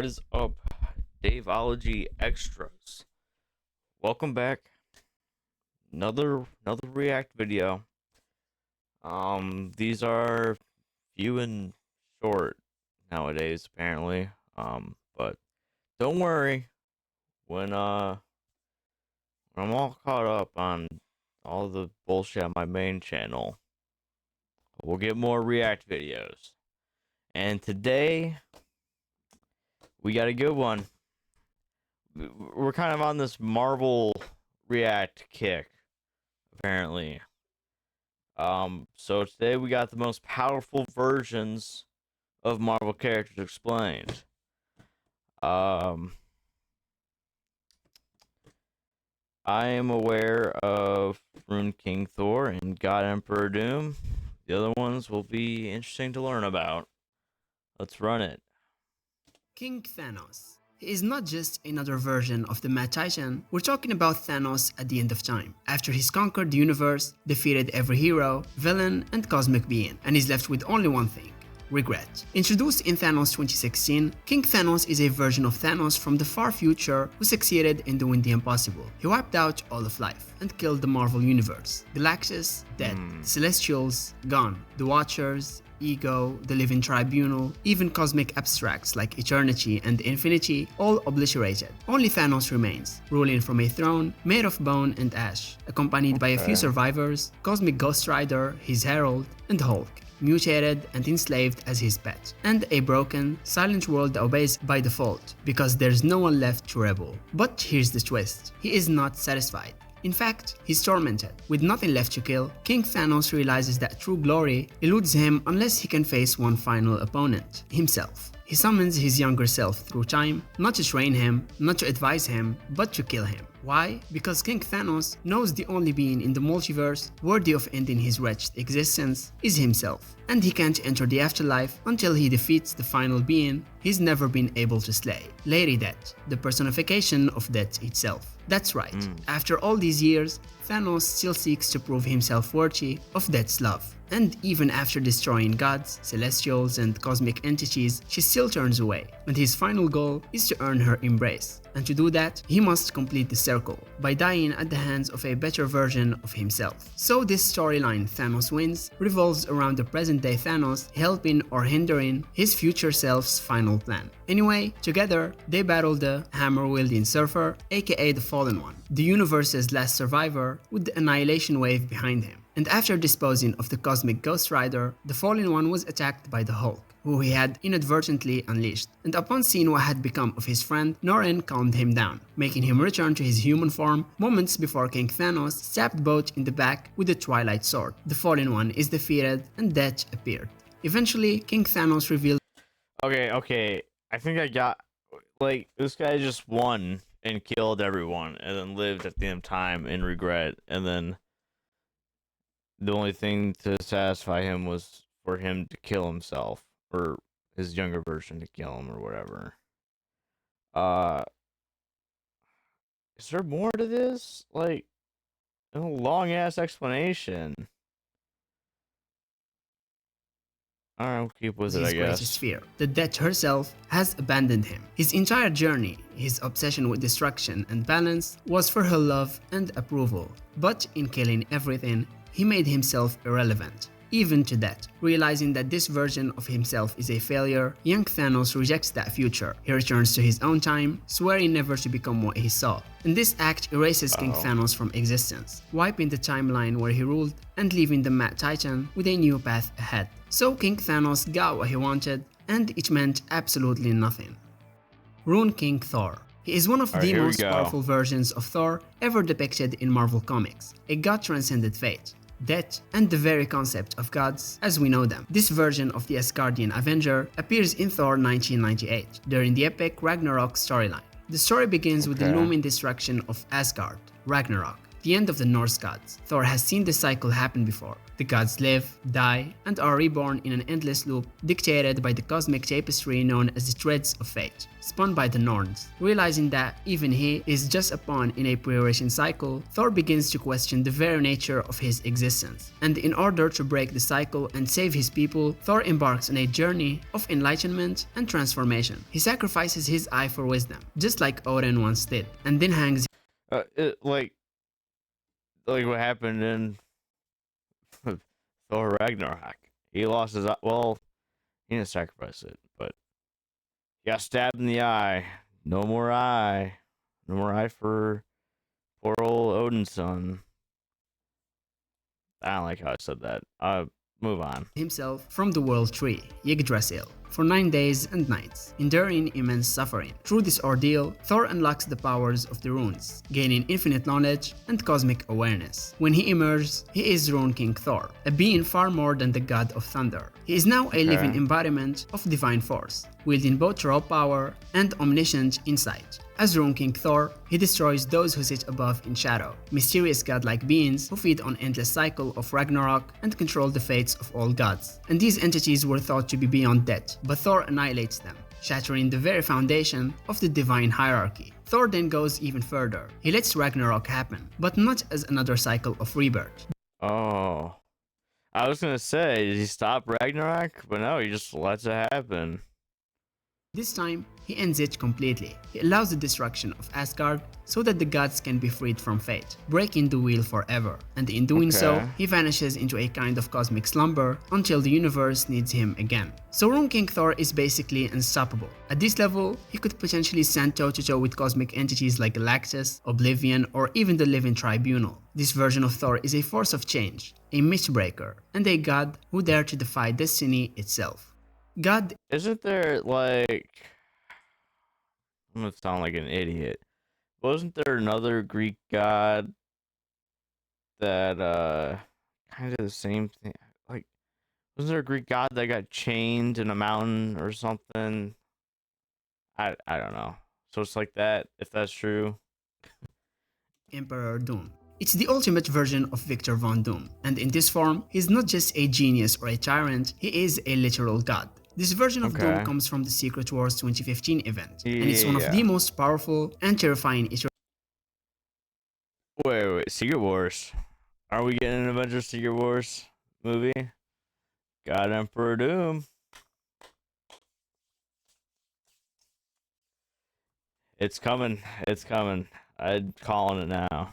What is up, Daveology extras? Welcome back. Another React video. These are few and short nowadays, apparently. But don't worry, when I'm all caught up on all the bullshit on my main channel, we'll get more React videos. And today we got a good one. We're kind of on this Marvel React kick, apparently. So today we got the most powerful versions of Marvel characters explained. I am aware of Rune King Thor and God Emperor Doom. The other ones will be interesting to learn about. Let's run it. King Thanos. He is not just another version of the Mad Titan, we're talking about Thanos at the end of time, after he's conquered the universe, defeated every hero, villain, and cosmic being, and is left with only one thing: regret. Introduced in Thanos 2016, King Thanos is a version of Thanos from the far future who succeeded in doing the impossible. He wiped out all of life and killed the Marvel Universe. Galactus, dead. Celestials, gone. The Watchers, Ego, the Living Tribunal, even cosmic abstracts like Eternity and Infinity, all obliterated. Only Thanos remains, ruling from a throne made of bone and ash, accompanied by a few survivors, Cosmic Ghost Rider, his herald, and Hulk, mutated and enslaved as his pet, and a broken, silent world that obeys by default, because there's no one left to rebel. But here's the twist: he is not satisfied. In fact, he's tormented. With nothing left to kill, King Thanos realizes that true glory eludes him unless he can face one final opponent: himself. He summons his younger self through time, not to train him, not to advise him, but to kill him. Why? Because King Thanos knows the only being in the multiverse worthy of ending his wretched existence is himself, and he can't enter the afterlife until he defeats the final being he's never been able to slay: Lady Death, the personification of death itself. That's right, after all these years, Thanos still seeks to prove himself worthy of Death's love. And even after destroying gods, celestials, and cosmic entities, she still turns away, and his final goal is to earn her embrace. And to do that, he must complete the circle by dying at the hands of a better version of himself. So this storyline, Thanos Wins, revolves around the present-day Thanos helping or hindering his future self's final plan. Anyway, together, they battle the hammer-wielding surfer, aka the Fallen One, the universe's last survivor, with the Annihilation Wave behind him. And after disposing of the Cosmic Ghost Rider, the Fallen One was attacked by the Hulk, who he had inadvertently unleashed. And upon seeing what had become of his friend, Norrin calmed him down, making him return to his human form moments before King Thanos stabbed both in the back with the Twilight Sword. The Fallen One is defeated and Death appeared. Eventually, King Thanos revealed... Okay. I think I got... Like, this guy just won and killed everyone, and then lived at the end of time in regret, and then the only thing to satisfy him was for him to kill himself, or his younger version to kill him, or whatever. Is there more to this? Like, a long ass explanation. I'll keep with it, I guess. Greatest fear, that Death herself has abandoned him. His entire journey, his obsession with destruction and balance, was for her love and approval. But in killing everything, he made himself irrelevant, even to Death. Realizing that this version of himself is a failure, young Thanos rejects that future. He returns to his own time, swearing never to become what he saw. And this act erases King Thanos from existence, wiping the timeline where he ruled and leaving the Mad Titan with a new path ahead. So King Thanos got what he wanted, and it meant absolutely nothing. Rune King Thor. He is one of the most powerful versions of Thor ever depicted in Marvel Comics, a god-transcended fate, death, and the very concept of gods as we know them. This version of the Asgardian Avenger appears in Thor 1998, during the epic Ragnarok storyline. The story begins with the looming destruction of Asgard, Ragnarok, the end of the Norse gods. Thor has seen this cycle happen before. The The gods live, die, and are reborn in an endless loop dictated by the cosmic tapestry known as the threads of fate, spun by the Norns. Realizing that even he is just a pawn in a pre-creation cycle, Thor begins to question the very nature of his existence. And in order to break the cycle and save his people, Thor embarks on a journey of enlightenment and transformation. He sacrifices his eye for wisdom, just like Odin once did, and then hangs Like what happened in Thor Ragnarok. He lost his eye. Well, he didn't sacrifice it, but he got stabbed in the eye. No more eye. No more eye for poor old Odin's son. I don't like how I said that. Move on. himself from the world tree, Yggdrasil, for 9 days and nights, enduring immense suffering. Through this ordeal, Thor unlocks the powers of the runes, gaining infinite knowledge and cosmic awareness. When he emerges, he is Rune King Thor, a being far more than the god of thunder. He is now a living embodiment of divine force, wielding both raw power and omniscient insight. As Rune King Thor, he destroys those who sit above in shadow, mysterious godlike beings who feed on endless cycle of Ragnarok and control the fates of all gods. And these entities were thought to be beyond death, but Thor annihilates them, shattering the very foundation of the divine hierarchy. Thor then goes even further. He lets Ragnarok happen, but not as another cycle of rebirth. Oh. I was gonna say, did he stop Ragnarok? But no, he just lets it happen. This time, he ends it completely. He allows the destruction of Asgard so that the gods can be freed from fate, breaking the wheel forever. And in doing so, he vanishes into a kind of cosmic slumber until the universe needs him again. So Rune King Thor is basically unstoppable. At this level, he could potentially stand toe-to-toe with cosmic entities like Galactus, Oblivion, or even the Living Tribunal. This version of Thor is a force of change, a mythbreaker, and a god who dared to defy destiny itself. God Isn't there like, I'm gonna sound like an idiot. Wasn't there another Greek god that kind of the same thing? Like, wasn't there a Greek god that got chained in a mountain or something? I don't know. So it's like that, if that's true. Emperor Doom. It's the ultimate version of Victor Von Doom, and in this form, he's not just a genius or a tyrant, he is a literal god. This version of Doom comes from the Secret Wars 2015 event, and it's one of the most powerful and terrifying Wait, Secret Wars. Are we getting an Avengers Secret Wars movie? God Emperor Doom. It's coming. It's coming. I'm calling it now.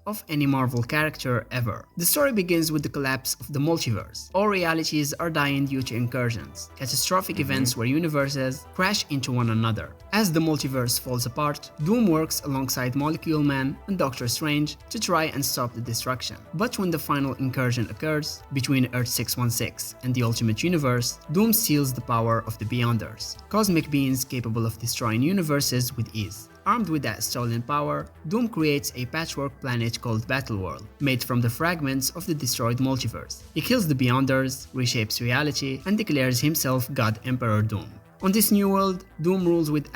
of any Marvel character ever. The story begins with the collapse of the multiverse. All realities are dying due to incursions, catastrophic events where universes crash into one another. As the multiverse falls apart, Doom works alongside Molecule Man and Doctor Strange to try and stop the destruction. But when the final incursion occurs between Earth 616 and the Ultimate Universe, Doom steals the power of the Beyonders, cosmic beings capable of destroying universes with ease. Armed with that stolen power, Doom creates a patchwork planet called Battleworld, made from the fragments of the destroyed multiverse. He kills the Beyonders, reshapes reality, and declares himself God Emperor Doom. On this new world, Doom rules with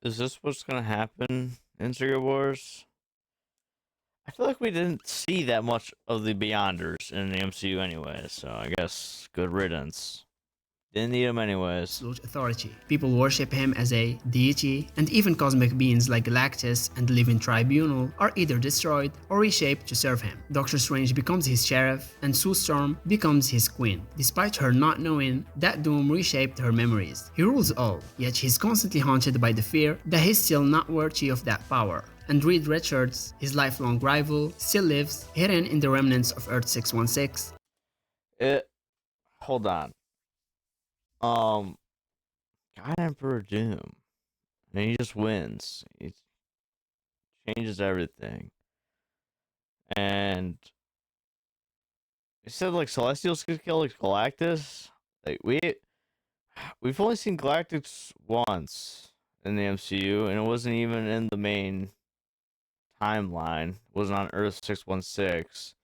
Is this what's gonna happen in Secret Wars? I feel like we didn't see that much of the Beyonders in the MCU anyway, so I guess good riddance. Didn't need him anyways. Absolute authority. People worship him as a deity, and even cosmic beings like Galactus and the Living Tribunal are either destroyed or reshaped to serve him. Doctor Strange becomes his sheriff, and Sue Storm becomes his queen, despite her not knowing that Doom reshaped her memories. He rules all, yet he's constantly haunted by the fear that he's still not worthy of that power. And Reed Richards, his lifelong rival, still lives, hidden in the remnants of Earth 616. Hold on. God Emperor Doom. And he just wins. He changes everything. And he said like Celestials could kill like Galactus. Like we've only seen Galactus once in the MCU, and it wasn't even in the main timeline. It wasn't on Earth 616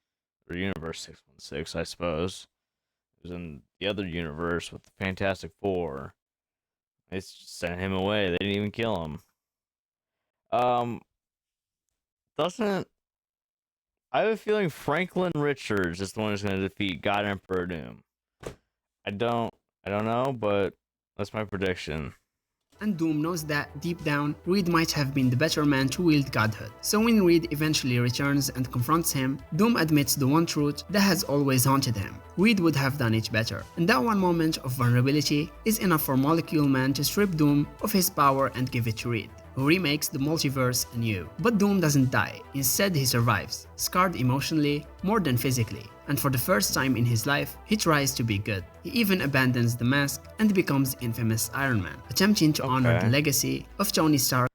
or Universe 616, I suppose. It was in the other universe with the Fantastic Four. They sent him away. They didn't even kill him. Doesn't I have a feeling Franklin Richards is the one who's going to defeat God Emperor Doom. I don't know, but that's my prediction. And Doom knows that, deep down, Reed might have been the better man to wield godhood. So when Reed eventually returns and confronts him, Doom admits the one truth that has always haunted him. Reed would have done it better. And that one moment of vulnerability is enough for Molecule Man to strip Doom of his power and give it to Reed, who remakes the multiverse anew. But Doom doesn't die. Instead, he survives, scarred emotionally more than physically. And for the first time in his life, he tries to be good. He even abandons the mask and becomes infamous Iron Man, attempting to honor the legacy of Tony Stark.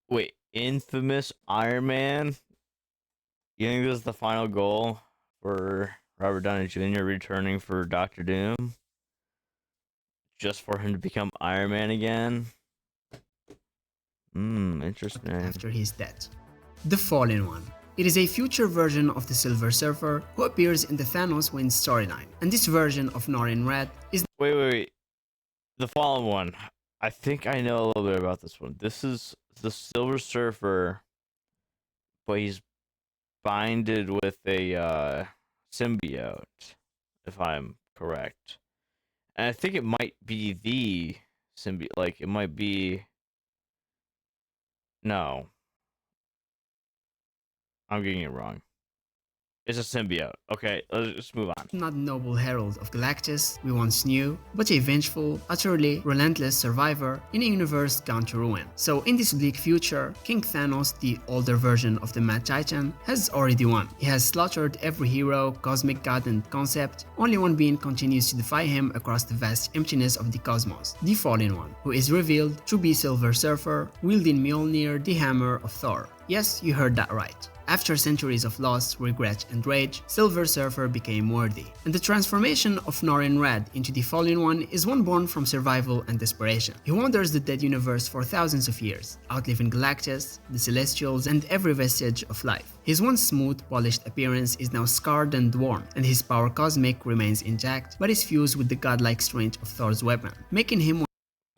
Wait, infamous Iron Man? You think this is the final goal for Robert Downey Jr. returning for Doctor Doom? Just for him to become Iron Man again? Interesting. After his death. The Fallen One. It is a future version of the Silver Surfer who appears in the Thanos Wins storyline, and this version of Norrin Red is— Wait. The Fallen One. I think I know a little bit about this one. This is the Silver Surfer, but he's binded with a symbiote, if I'm correct. And I think it might be the symbiote. Like, it might be... No. I'm getting it wrong. It's a symbiote. Okay, let's move on. not the noble herald of Galactus we once knew, but a vengeful, utterly relentless survivor in a universe gone to ruin. So in this bleak future, King Thanos, the older version of the Mad Titan, has already won. He has slaughtered every hero, cosmic god and concept. Only one being continues to defy him across the vast emptiness of the cosmos, the Fallen One, who is revealed to be Silver Surfer, wielding Mjolnir, the hammer of Thor. Yes, you heard that right. After centuries of loss, regret and rage, Silver Surfer became worthy. And the transformation of Norrin Red into the Fallen One is one born from survival and desperation. He wanders the dead universe for thousands of years, outliving Galactus, the Celestials and every vestige of life. His once smooth, polished appearance is now scarred and worn, and his power cosmic remains intact, but is fused with the godlike strength of Thor's weapon, making him—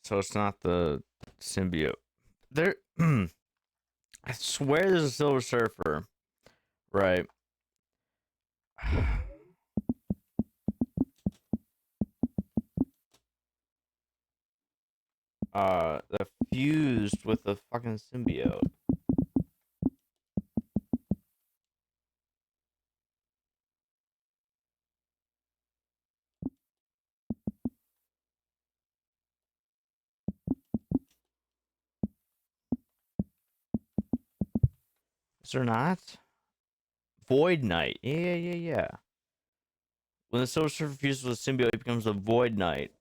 So it's not the symbiote. There... I swear there's a Silver Surfer, right? That fused with the fucking symbiote. Is there not? Void Knight. Yeah. When the Silver Surfer fuses with a symbiote, he becomes a Void Knight.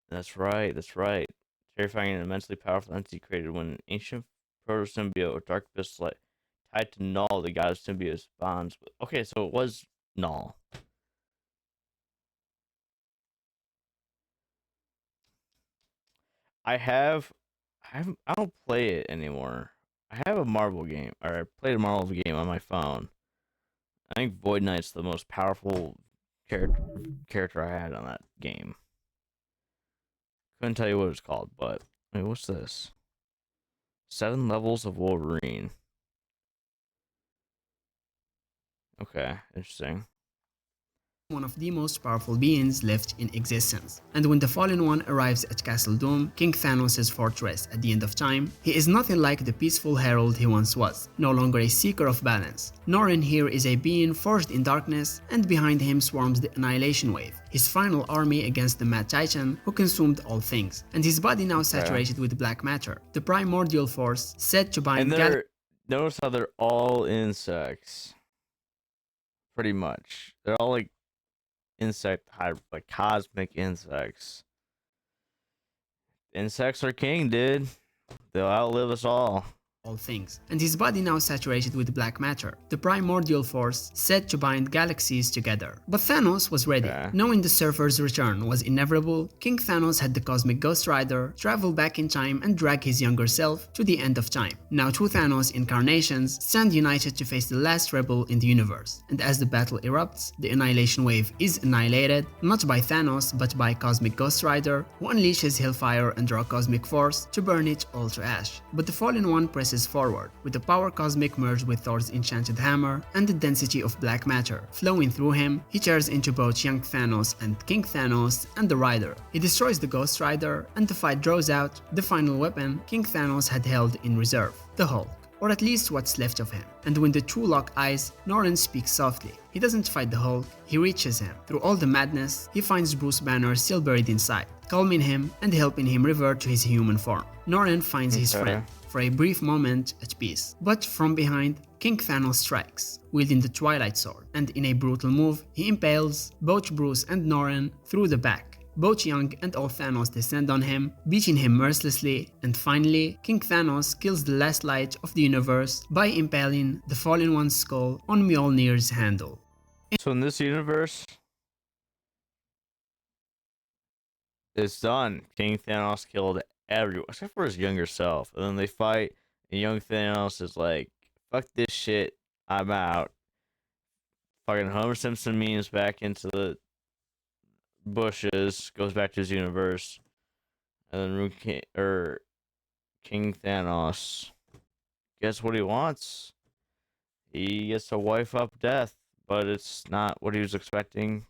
That's right. Terrifying and immensely powerful entity created when an ancient proto-symbiote or dark abyss light tied to Null, the god of symbiotes, bonds with... Okay, so it was Null. I don't play it anymore. I have a Marvel game, or I played a Marvel game on my phone. I think Void Knight's the most powerful character I had on that game. Couldn't tell you what it's called, but wait, what's this? 7 levels of Wolverine. Okay, interesting. one of the most powerful beings left in existence. And when the Fallen One arrives at Castle Doom, King Thanos' fortress at the end of time, he is nothing like the peaceful herald he once was, no longer a seeker of balance. Norrin here is a being forged in darkness, and behind him swarms the Annihilation Wave, his final army against the Mad Titan who consumed all things, and his body now saturated with black matter, the primordial force said to bind— And notice how they're all insects. Pretty much. They're all like like cosmic insects. Insects are king, dude. They'll outlive us all things, and his body now saturated with black matter, the primordial force said to bind galaxies together. But Thanos was ready. Knowing the Surfer's return was inevitable, King Thanos had the cosmic Ghost Rider travel back in time and drag his younger self to the end of time. Now 2 Thanos incarnations stand united to face the last rebel in the universe, and as the battle erupts, the Annihilation Wave is annihilated, not by Thanos but by Cosmic Ghost Rider, who unleashes Hellfire under a cosmic force to burn it all to ash. But the Fallen One presses advances forward, with the power cosmic merged with Thor's enchanted hammer and the density of black matter flowing through him. He tears into both young Thanos and King Thanos and the Rider. He destroys the Ghost Rider, and the fight draws out the final weapon King Thanos had held in reserve, the Hulk, or at least what's left of him. And when the two lock eyes, Norrin speaks softly. He doesn't fight the Hulk, he reaches him. Through all the madness, he finds Bruce Banner still buried inside, calming him and helping him revert to his human form. Norrin finds his friend, for a brief moment at peace. But from behind, King Thanos strikes, wielding the Twilight Sword, and in a brutal move, he impales both Bruce and Norrin through the back. Both Young and all Thanos descend on him, beating him mercilessly, and finally, King Thanos kills the last light of the universe by impaling the Fallen One's skull on Mjolnir's handle. So in this universe, it's done. King Thanos killed everyone except for his younger self, and then they fight, and young Thanos is like, "Fuck this shit, I'm out." Fucking Homer Simpson memes back into the bushes, goes back to his universe, and then King Thanos gets what he wants. He gets to wipe up death, but it's not what he was expecting.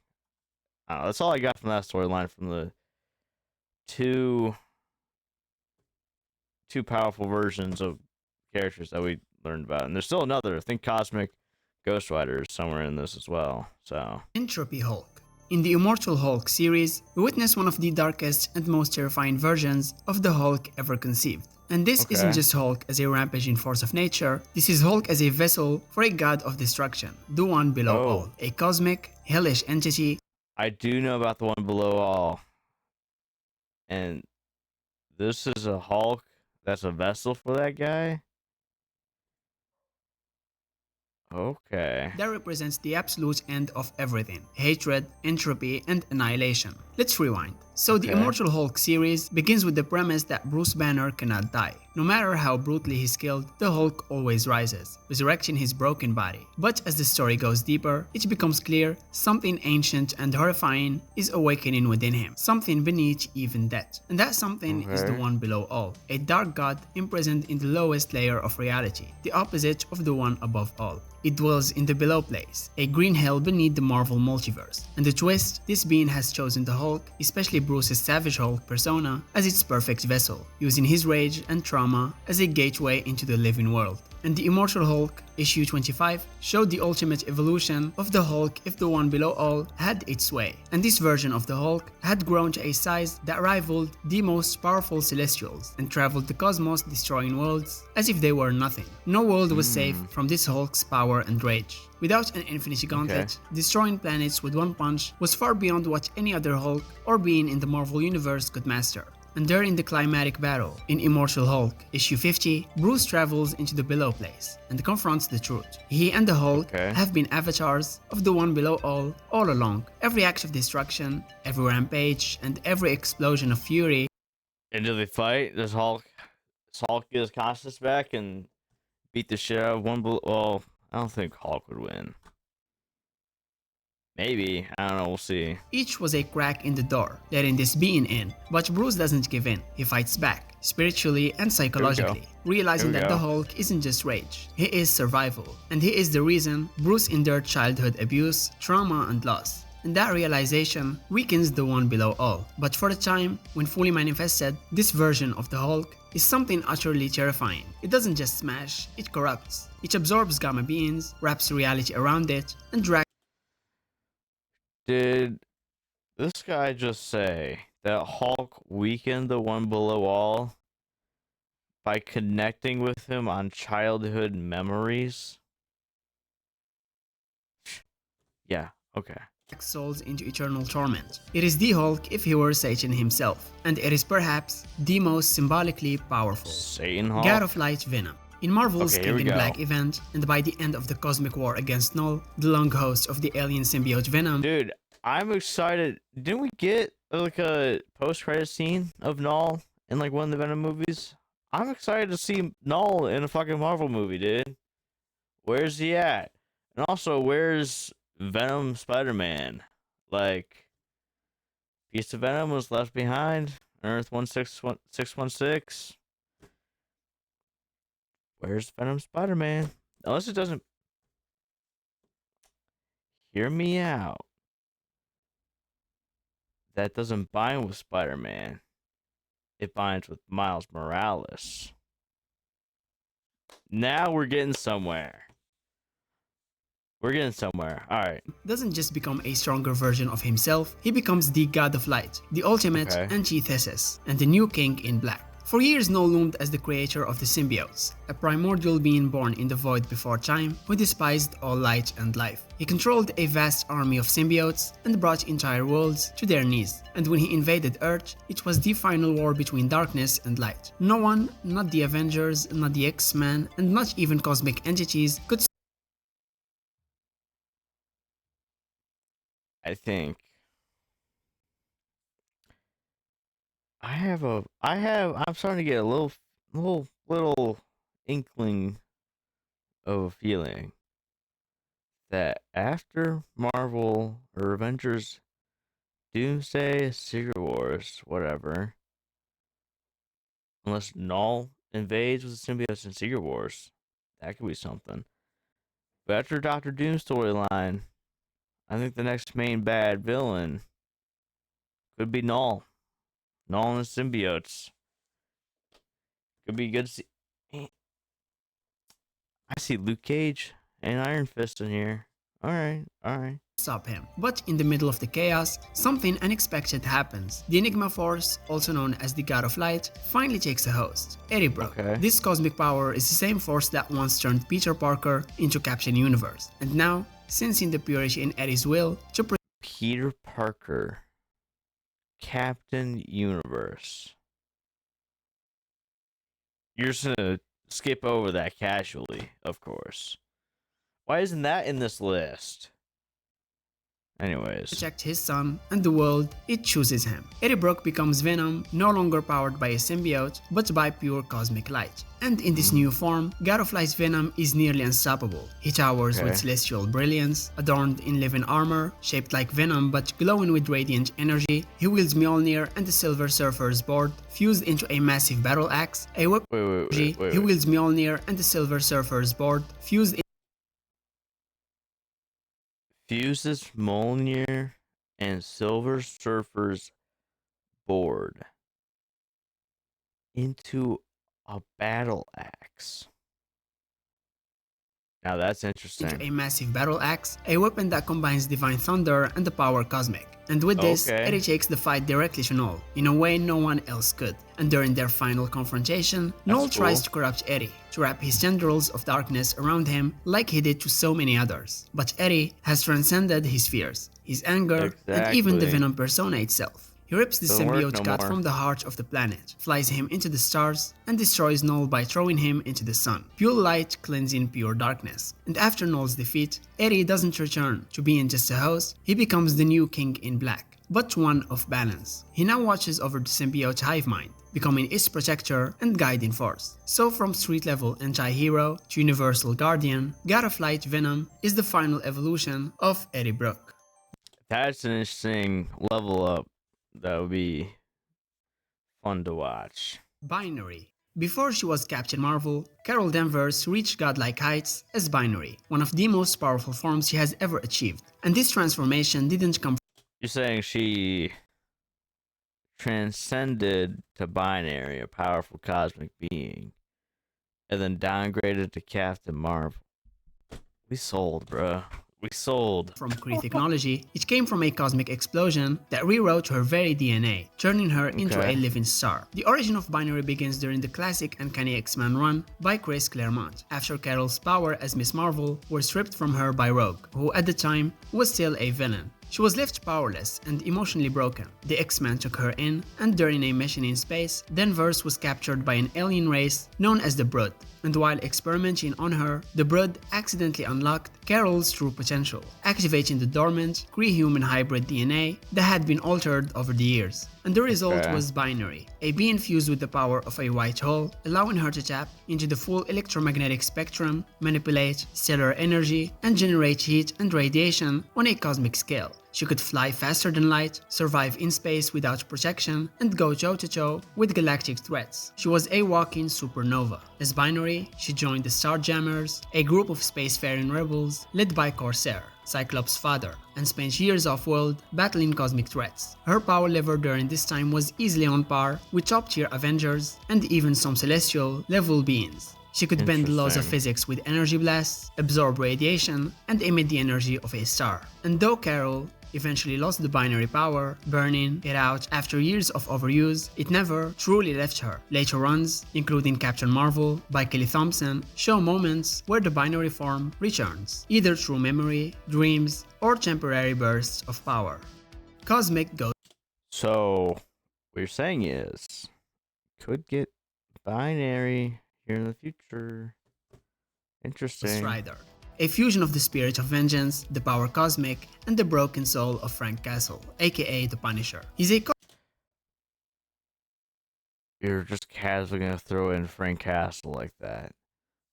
I don't know, that's all I got from that storyline, from the two powerful versions of characters that we learned about. And there's still another, I think Cosmic Ghost Rider is somewhere in this as well. So Entropy Hulk. In the Immortal Hulk series, we witness one of the darkest and most terrifying versions of the Hulk ever conceived. And this isn't just Hulk as a rampaging force of nature, this is Hulk as a vessel for a god of destruction, the one below all, a cosmic, hellish entity. I do know about the one below all. And this is a Hulk that's a vessel for that guy? Okay. That represents the absolute end of everything: hatred, entropy, and annihilation. Let's rewind. So the Immortal Hulk series begins with the premise that Bruce Banner cannot die. No matter how brutally he's killed, the Hulk always rises, resurrecting his broken body. But as the story goes deeper, it becomes clear something ancient and horrifying is awakening within him, something beneath even death. And that something is the one below all, a dark god imprisoned in the lowest layer of reality, the opposite of the one above all. It dwells in the below place, a green hell beneath the Marvel multiverse. And the twist, this being has chosen the Hulk, especially Bruce's Savage Hulk persona, as its perfect vessel, using his rage and trauma as a gateway into the living world. And the Immortal Hulk, issue 25, showed the ultimate evolution of the Hulk if the one below all had its way. And this version of the Hulk had grown to a size that rivaled the most powerful Celestials and traveled the cosmos, destroying worlds as if they were nothing. No world was safe from this Hulk's power and rage. Without an infinity gauntlet, destroying planets with one punch was far beyond what any other Hulk or being in the Marvel Universe could master. And during the climatic battle in Immortal Hulk, issue 50, Bruce travels into the below place and confronts the truth. He and the Hulk have been avatars of the one below all along. Every act of destruction, every rampage, and every explosion of fury. And do they fight? Does Hulk get his conscience back and beat the shit out of one below? Well, I don't think Hulk would win. Maybe. I don't know. We'll see. Each was a crack in the door, letting this being in. But Bruce doesn't give in. He fights back, spiritually and psychologically, realizing that the Hulk isn't just rage. He is survival. And he is the reason Bruce endured childhood abuse, trauma, and loss. And that realization weakens the one below all. But for the time, when fully manifested, this version of the Hulk is something utterly terrifying. It doesn't just smash, it corrupts. It absorbs gamma beings, wraps reality around it, and drags. Did this guy just say that Hulk weakened the one below all by connecting with him on childhood memories? Yeah, okay. Souls into eternal torment. It is the Hulk if he were Satan himself, and it is perhaps the most symbolically powerful. Satan Hulk? God of Light Venom. In Marvel's King in Black event, and by the end of the cosmic war against Null, the long host of the alien symbiote Venom. Dude, I'm excited. Didn't we get like a post-credit scene of Null in like one of the Venom movies? I'm excited to see Null in a fucking Marvel movie, dude. Where's he at? And also, where's Venom Spider-Man? Like, piece of Venom was left behind. Earth 16616. Where's Venom Spider-Man? Unless it doesn't hear me out. That doesn't bind with Spider-Man. It binds with Miles Morales. Now we're getting somewhere. We're getting somewhere. Alright. Doesn't just become a stronger version of himself, he becomes the God of Light, the ultimate antithesis, and the new King in Black. For years, Null loomed as the creator of the symbiotes, a primordial being born in the void before time who despised all light and life. He controlled a vast army of symbiotes and brought entire worlds to their knees. And when he invaded Earth, it was the final war between darkness and light. No one, not the Avengers, not the X-Men, and not even cosmic entities could I think I'm starting to get a little inkling of a feeling that after Marvel or Avengers Doomsday, Secret Wars, whatever, unless Null invades with the symbiotes in Secret Wars, that could be something. But after Doctor Doom storyline, I think the next main bad villain could be Null. Null and the symbiotes. Could be good to see. I see Luke Cage and Iron Fist in here. Alright. stop him. But in the middle of the chaos, something unexpected happens. The Enigma Force, also known as the God of Light, finally takes a host, Eddie Brock. Okay. This cosmic power is the same force that once turned Peter Parker into Captain Universe, and now, sensing the purity in Eddie's will to Peter Parker, Captain Universe. You're just gonna skip over that casually, of course. Why isn't that in this list? Anyways. protect his son and the world, it chooses him. Eddie Brock becomes Venom, no longer powered by a symbiote, but by pure cosmic light. And in this new form, God of Light's Venom is nearly unstoppable. He towers with celestial brilliance, adorned in living armor, shaped like Venom but glowing with radiant energy. He wields Mjolnir and the Silver Surfer's board, fused into a massive battle axe, a weapon. He wields Mjolnir and the Silver Surfer's board, fused Fuses Mjolnir and Silver Surfer's board into a battle axe. Now that's interesting. Into a massive battle axe, a weapon that combines divine thunder and the power cosmic. And with this, Eddie takes the fight directly to Null, in a way no one else could. And during their final confrontation, Null tries to corrupt Eddie, to wrap his tendrils of darkness around him like he did to so many others. But Eddie has transcended his fears, his anger, and even the Venom persona itself. He rips the symbiote cut from the heart of the planet, flies him into the stars, and destroys Null by throwing him into the sun. Pure light cleansing pure darkness. And after Null's defeat, Eddie doesn't return to being just a host, he becomes the new King in Black, but one of balance. He now watches over the symbiote's hive mind, becoming its protector and guiding force. So from street level anti-hero to universal guardian, God of Light Venom is the final evolution of Eddie Brock. That's an interesting level up. That would be fun to watch. Binary. Before she was Captain Marvel, Carol Danvers reached godlike heights as Binary, one of the most powerful forms she has ever achieved. And this transformation didn't come. You're saying she transcended to Binary, a powerful cosmic being, and then downgraded to Captain Marvel. We sold, bruh. We sold. From Kree technology, it came from a cosmic explosion that rewrote her very DNA, turning her into a living star. The origin of Binary begins during the classic Uncanny X-Men run by Chris Claremont, after Carol's power as Miss Marvel were stripped from her by Rogue, who at the time was still a villain. She was left powerless and emotionally broken. The X-Men took her in, and during a mission in space, Danvers was captured by an alien race known as the Brood. And while experimenting on her, the Brood accidentally unlocked Carol's true potential, activating the dormant Kree-human hybrid DNA that had been altered over the years. And the result was Binary, a being fused with the power of a white hole, allowing her to tap into the full electromagnetic spectrum, manipulate stellar energy, and generate heat and radiation on a cosmic scale. She could fly faster than light, survive in space without protection, and go toe-to-toe with galactic threats. She was a walking supernova. As Binary, she joined the Starjammers, a group of spacefaring rebels led by Corsair, Cyclops' father, and spent years off-world battling cosmic threats. Her power level during this time was easily on par with top-tier Avengers and even some celestial-level beings. She could bend the laws of physics with energy blasts, absorb radiation, and emit the energy of a star. And though Carol eventually lost the binary power, burning it out after years of overuse, it never truly left her. Later runs, including Captain Marvel by Kelly Thompson, show moments where the binary form returns, either through memory, dreams, or temporary bursts of power. Cosmic Ghost. So, what you're saying is, could get binary here in the future. Interesting. Rider. A fusion of the spirit of vengeance, the power cosmic, and the broken soul of Frank Castle, aka the Punisher. He's a You're just casually gonna throw in Frank Castle like that.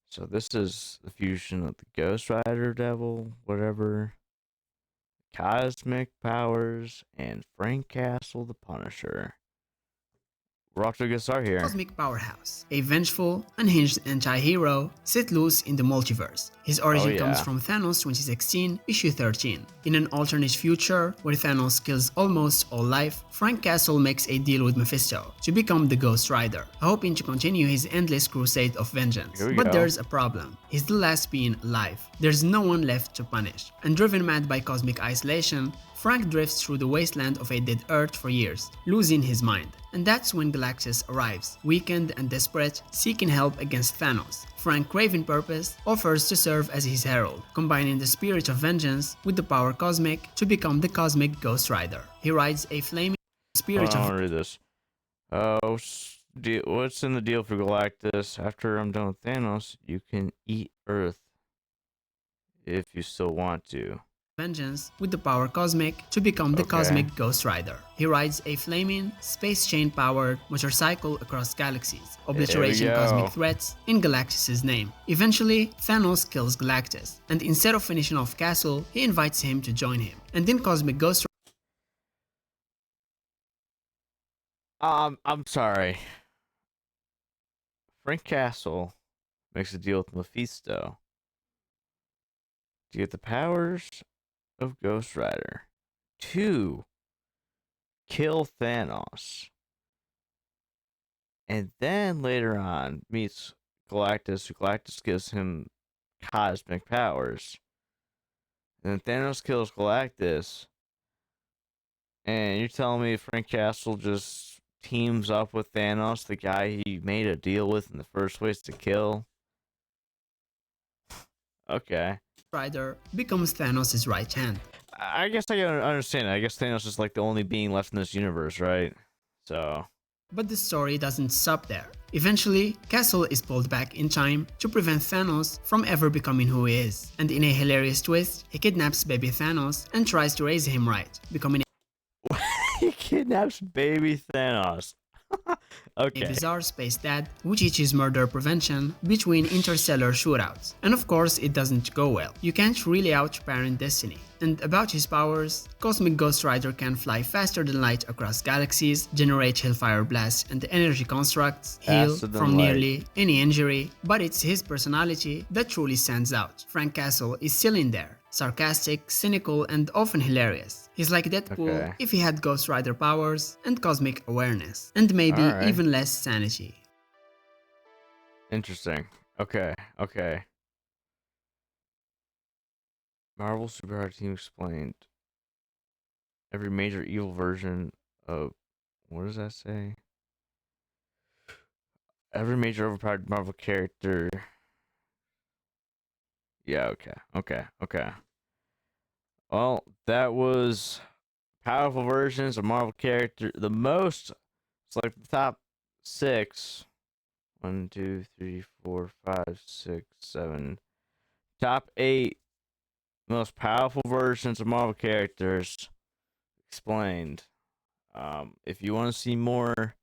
So this is the fusion of the Ghost Rider Devil, whatever, cosmic powers, and Frank Castle the Punisher. We're off to a good start here. cosmic powerhouse, a vengeful, unhinged anti-hero set loose in the multiverse. His origin comes from Thanos 2016, issue 13. In an alternate future where Thanos kills almost all life, Frank Castle makes a deal with Mephisto to become the Ghost Rider, hoping to continue his endless crusade of vengeance. But there's a problem. He's the last being alive. There's no one left to punish. And driven mad by cosmic isolation, Frank drifts through the wasteland of a dead Earth for years, losing his mind. And that's when Galactus arrives, weakened and desperate, seeking help against Thanos. Frank, craving purpose, offers to serve as his herald, combining the spirit of vengeance with the power cosmic to become the Cosmic Ghost Rider. He rides a flaming spirit I want to read this. What's in the deal for Galactus? After I'm done with Thanos, you can eat Earth if you still want to. Vengeance with the power cosmic to become the Cosmic Ghost Rider. He rides a flaming, space chain-powered motorcycle across galaxies, obliterating cosmic threats in Galactus' name. Eventually, Thanos kills Galactus, and instead of finishing off Castle, he invites him to join him. And in Cosmic Ghost I'm sorry. Frank Castle makes a deal with Mephisto to get the powers of Ghost Rider to kill Thanos, and then later on meets Galactus, who Galactus gives him cosmic powers, and then Thanos kills Galactus, and you're telling me Frank Castle just teams up with Thanos, the guy he made a deal with in the first place to kill? Okay. Rider becomes Thanos' right hand. I guess I can understand it. I guess Thanos is like the only being left in this universe, right? So. But the story doesn't stop there. Eventually, Castle is pulled back in time to prevent Thanos from ever becoming who he is. And in a hilarious twist, he kidnaps baby Thanos and tries to raise him right, becoming He kidnaps baby Thanos. Okay. A bizarre space dad who teaches murder prevention between interstellar shootouts. And of course, it doesn't go well. You can't really out-parent Destiny. And about his powers, Cosmic Ghost Rider can fly faster than light across galaxies, generate hellfire blasts and energy constructs, heal from nearly any injury, but it's his personality that truly stands out. Frank Castle is still in there. Sarcastic, cynical, and often hilarious. He's like Deadpool if he had Ghost Rider powers and cosmic awareness, and maybe even less sanity. Interesting. Okay. Marvel Superhero Team explained every major evil version of, what does that say? Every major overpowered Marvel character. Yeah, okay. Well, that was powerful versions of Marvel character. The most, it's like the top 6. 1, 2, 3, 4, 5, 6, 7. Top 8 most powerful versions of Marvel characters explained. If you want to see more,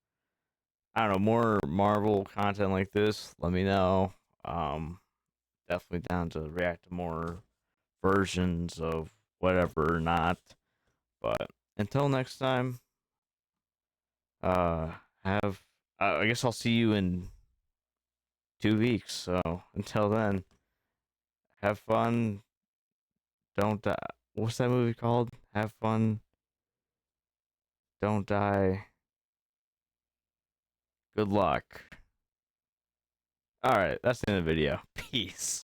I don't know, more Marvel content like this, let me know. Definitely down to react to more versions of whatever or not. But until next time, uh, have I guess I'll see you in 2 weeks. So until then, have fun. Don't die. What's that movie called? Have fun. Don't die. Good luck. All right, that's the end of the video. Peace.